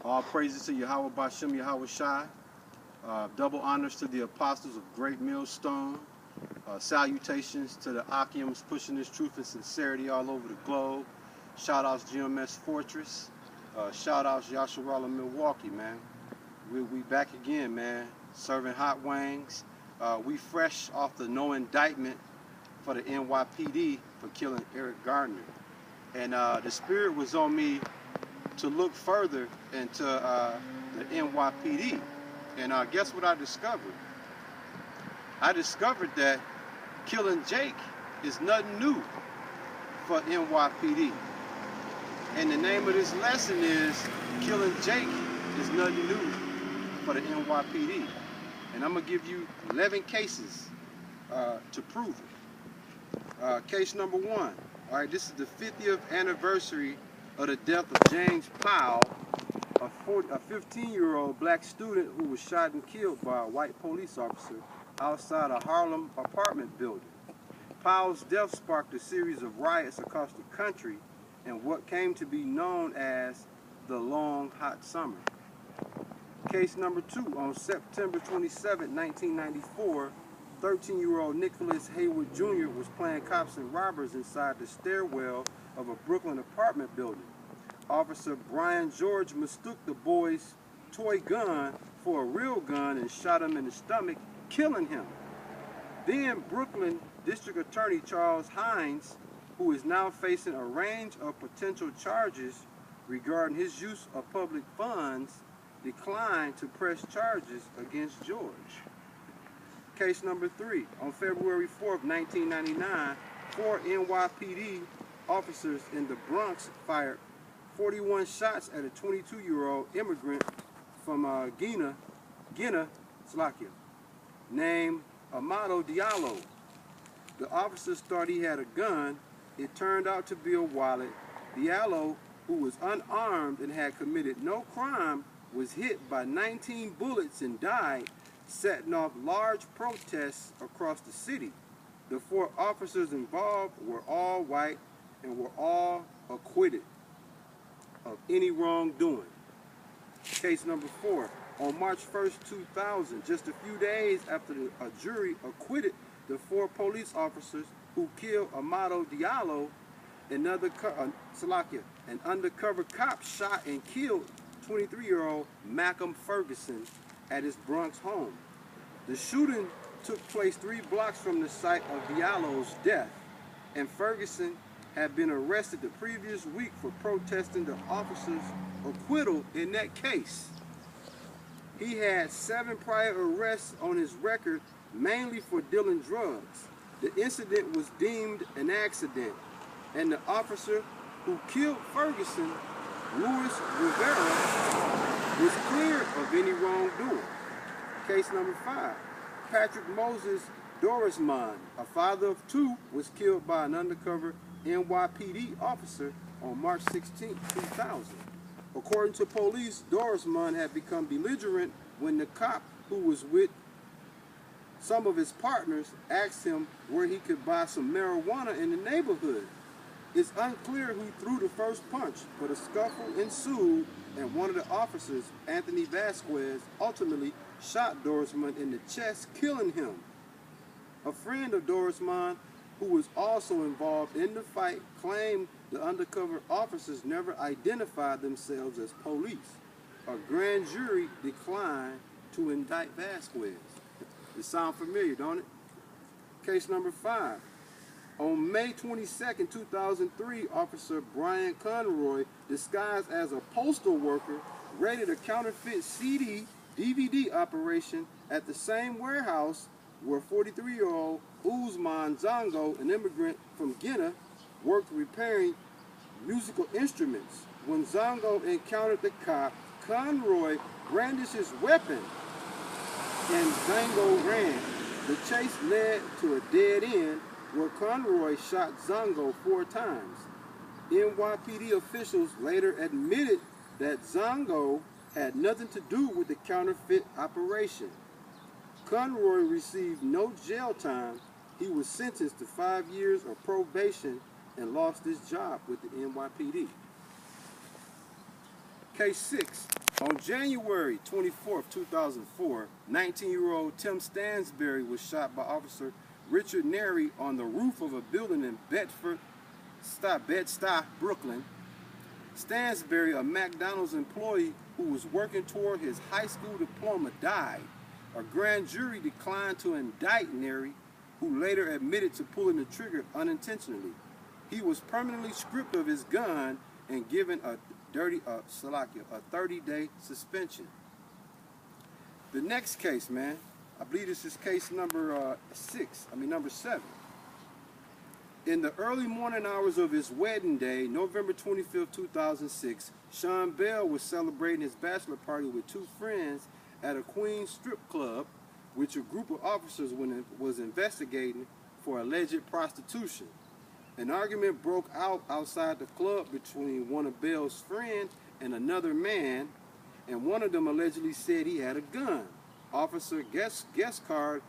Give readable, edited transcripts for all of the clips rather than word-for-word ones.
All praises to Yahweh Bashem Yahweh Shai. Double honors to the apostles of Great Millstone. Salutations to the Akims pushing this truth and sincerity all over the globe. Shout outs GMS Fortress. Shout outs Yasharala Milwaukee, man. We back again, man. Serving hot wings. We fresh off the no indictment for the NYPD for killing Eric Gardner. And the spirit was on me to look further into the NYPD. And guess what I discovered? I discovered that killing Jake is nothing new for NYPD. And the name of this lesson is killing Jake is nothing new for the NYPD. And I'm going to give you 11 cases to prove it. Case number 1. All right, this is the 50th anniversary of the death of James Powell, a 15-year-old black student who was shot and killed by a white police officer outside a Harlem apartment building. Powell's death sparked a series of riots across the country in what came to be known as the Long Hot Summer. Case number 2. On September 27, 1994, 13-year-old Nicholas Haywood Jr. was playing cops and robbers inside the stairwell of a Brooklyn apartment building. Officer Brian George mistook the boy's toy gun for a real gun and shot him in the stomach, killing him. Then Brooklyn District Attorney Charles Hines, who is now facing a range of potential charges regarding his use of public funds, declined to press charges against George. Case number 3. On February 4th, 1999, 4 NYPD officers in the Bronx fired 41 shots at a 22-year-old immigrant from Guinea, Slovakia, named Amado Diallo. The officers thought he had a gun. It turned out to be a wallet. Diallo, who was unarmed and had committed no crime, was hit by 19 bullets and died, setting off large protests across the city. The 4 officers involved were all white and were all acquitted of any wrongdoing. Case number 4. On March 1st, 2000, just a few days after a jury acquitted the 4 police officers who killed Amado Diallo, an undercover cop shot and killed 23-year-old Malcolm Ferguson at his Bronx home. The shooting took place 3 blocks from the site of Diallo's death, and Ferguson had been arrested the previous week for protesting the officer's acquittal in that case. He had 7 prior arrests on his record, mainly for dealing drugs. The incident was deemed an accident, and the officer who killed Ferguson, Luis Rivera, was cleared of any wrongdoing. Case number 5. Patrick Moses Dorismond, a father of 2, was killed by an undercover NYPD officer on March 16, 2000. According to police, Dorismond had become belligerent when the cop, who was with some of his partners, asked him where he could buy some marijuana in the neighborhood. It's unclear who threw the first punch, but a scuffle ensued, and one of the officers, Anthony Vasquez, ultimately shot Dorismond in the chest, killing him. A friend of Dorismond, who was also involved in the fight, claimed the undercover officers never identified themselves as police. A grand jury declined to indict Vasquez. It sounds familiar, don't it? Case number 5. On May 22, 2003, Officer Brian Conroy, disguised as a postal worker, raided a counterfeit CD, DVD operation at the same warehouse where 43-year-old Usman Zongo, an immigrant from Guinea, worked repairing musical instruments. When Zongo encountered the cop, Conroy brandished his weapon and Zongo ran. The chase led to a dead end where Conroy shot Zongo 4 times. NYPD officials later admitted that Zongo had nothing to do with the counterfeit operation. Conroy received no jail time. He was sentenced to 5 years of probation and lost his job with the NYPD. Case 6. On January 24th, 2004, 19-year-old Tim Stansberry was shot by Officer Richard Neri on the roof of a building in Bed-Stuy, Brooklyn. Stansberry, a McDonald's employee who was working toward his high school diploma, died. A grand jury declined to indict Neri, who later admitted to pulling the trigger unintentionally. He was permanently stripped of his gun and given a 30-day suspension. The next case, man, I believe this is case number 7. In the early morning hours of his wedding day, November 25th, 2006, Sean Bell was celebrating his bachelor party with two friends at a Queens strip club, which a group of officers was investigating for alleged prostitution. An argument broke out outside the club between one of Bell's friends and another man, and one of them allegedly said he had a gun. Officer guest card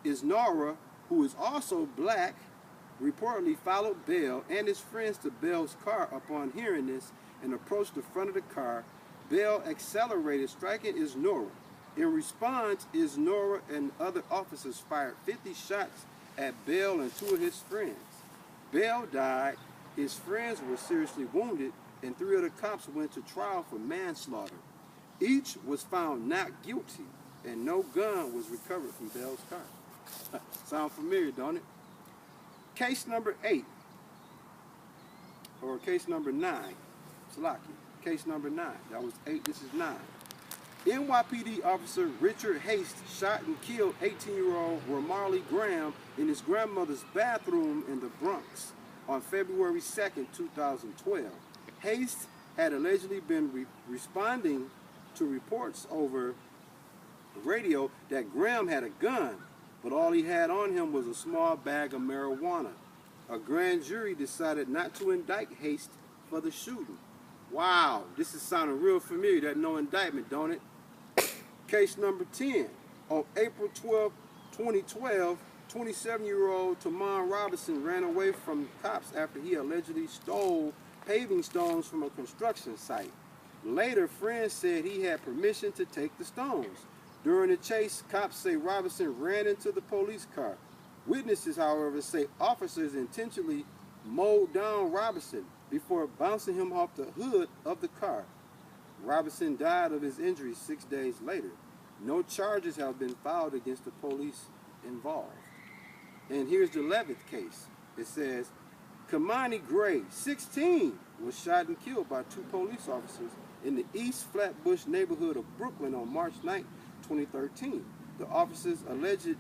is Nora, who is also black, reportedly followed Bell and his friends to Bell's car upon hearing this and approached the front of the car. Bell accelerated, striking Isnora. In response, Isnora and other officers fired 50 shots at Bell and two of his friends. Bell died, his friends were seriously wounded, and 3 of the cops went to trial for manslaughter. Each was found not guilty, and no gun was recovered from Bell's car. Sound familiar, don't it? Case number 8, or case number 9, Salaki. Case number 9, that was 8, this is 9. NYPD officer Richard Haste shot and killed 18-year-old Ramarley Graham in his grandmother's bathroom in the Bronx on February 2nd, 2012. Haste had allegedly been responding to reports over the radio that Graham had a gun, but all he had on him was a small bag of marijuana. A grand jury decided not to indict Haste for the shooting. Wow, this is sounding real familiar, that no indictment, don't it? Case number 10. On April 12, 2012, 27-year-old Tamon Robinson ran away from cops after he allegedly stole paving stones from a construction site. Later, friends said he had permission to take the stones. During the chase, cops say Robinson ran into the police car. Witnesses, however, say officers intentionally mowed down Robinson before bouncing him off the hood of the car. Robinson died of his injuries 6 days later. No charges have been filed against the police involved. And here's the 11th case. It says, Kamani Gray, 16, was shot and killed by 2 police officers in the East Flatbush neighborhood of Brooklyn on March 9, 2013. The officers alleged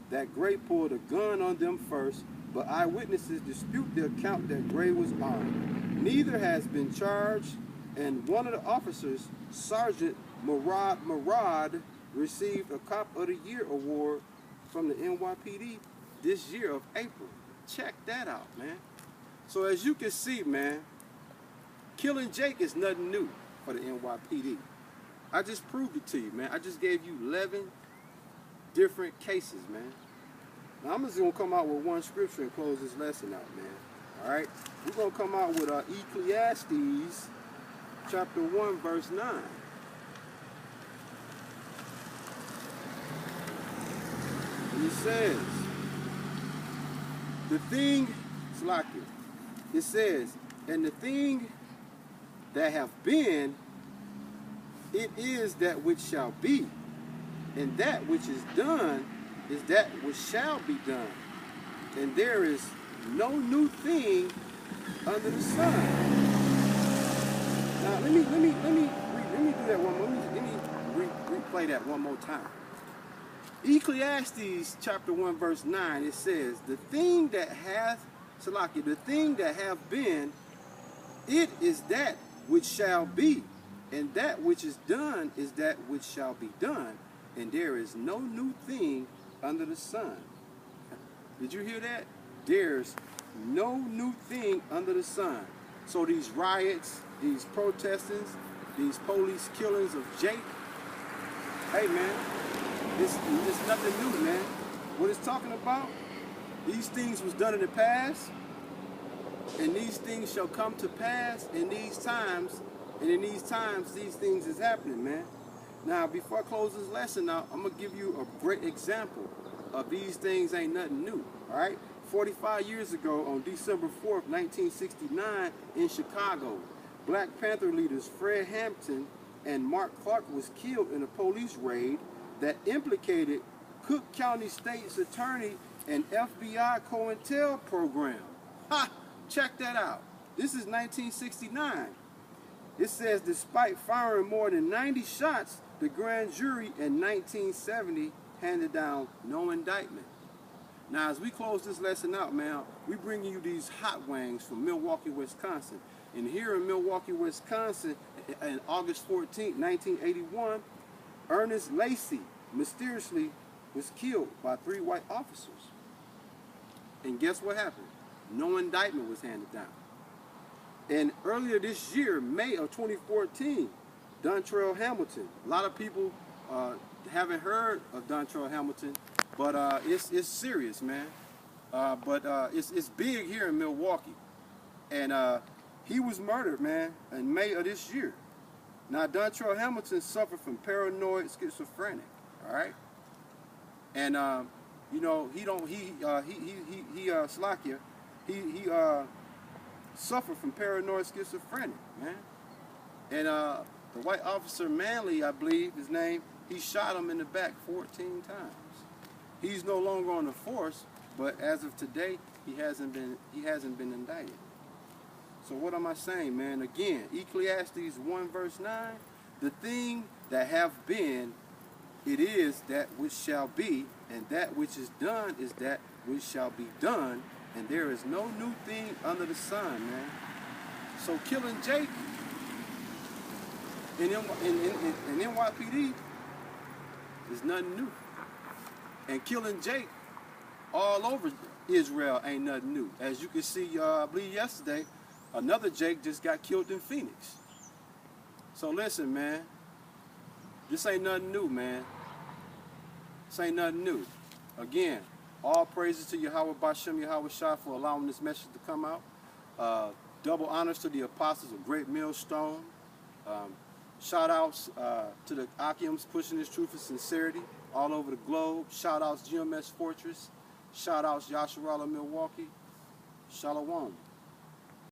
that Gray pulled a gun on them first, but eyewitnesses dispute the account that Gray was armed. Neither has been charged, and one of the officers, Sergeant Murad, received a Cop of the Year award from the NYPD this year of April. Check that out, man. So as you can see, man, killing Jake is nothing new for the NYPD. I just proved it to you, man. I just gave you 11 different cases, man. Now I'm just going to come out with one scripture and close this lesson out, man. All right? We're going to come out with Ecclesiastes chapter 1, verse 9. And it says, the thing, Slakia, it says, and the thing that have been, it is that which shall be, and that which is done is that which shall be done, and there is no new thing under the sun. Now let me do that one more. Let me replay that one more time. Ecclesiastes chapter 1 verse 9, it says, the thing that hath, Salaki, the thing that have been, it is that which shall be, and that which is done is that which shall be done, and there is no new thing under the sun. Did you hear that? There's no new thing under the sun. So these riots, these protestings, these police killings of Jake, hey man, it's nothing new, man. What it's talking about, these things was done in the past, and these things shall come to pass in these times, And in these times, these things is happening, man. Now, before I close this lesson out, I'm going to give you a great example of these things ain't nothing new, all right? 45 years ago, on December 4th, 1969, in Chicago, Black Panther leaders Fred Hampton and Mark Clark was killed in a police raid that implicated Cook County State's Attorney and FBI COINTEL program. Ha! Check that out. This is 1969. It says, despite firing more than 90 shots, the grand jury in 1970 handed down no indictment. Now, as we close this lesson out, man, we bringing you these hot wings from Milwaukee, Wisconsin. And here in Milwaukee, Wisconsin, on August 14, 1981, Ernest Lacey mysteriously was killed by 3 white officers. And guess what happened? No indictment was handed down. And earlier this year, May of 2014, Dontrell Hamilton. A lot of people haven't heard of Dontrell Hamilton, but it's serious, man. It's big here in Milwaukee. And he was murdered, man, in May of this year. Now, Dontrell Hamilton suffered from paranoid schizophrenic, all right? And you know, he suffered from paranoid schizophrenic, man. And the white officer Manley, I believe his name, he shot him in the back 14 times. He's no longer on the force, but as of today, he hasn't been indicted. So what am I saying, man? Again, Ecclesiastes 1 verse 9, the thing that have been, it is that which shall be, and that which is done is that which shall be done, and there is no new thing under the sun, man. So killing Jake in NYPD is nothing new. And killing Jake all over Israel ain't nothing new. As you can see, I believe yesterday, another Jake just got killed in Phoenix. So listen, man, this ain't nothing new, man. This ain't nothing new. Again, all praises to Yahweh Bashem, Yahweh Shah, for allowing this message to come out. Double honors to the apostles of Great Millstone. Shout outs to the Akims pushing this truth and sincerity all over the globe. Shout outs GMS Fortress. Shout outs Yasharala Milwaukee. Shalom.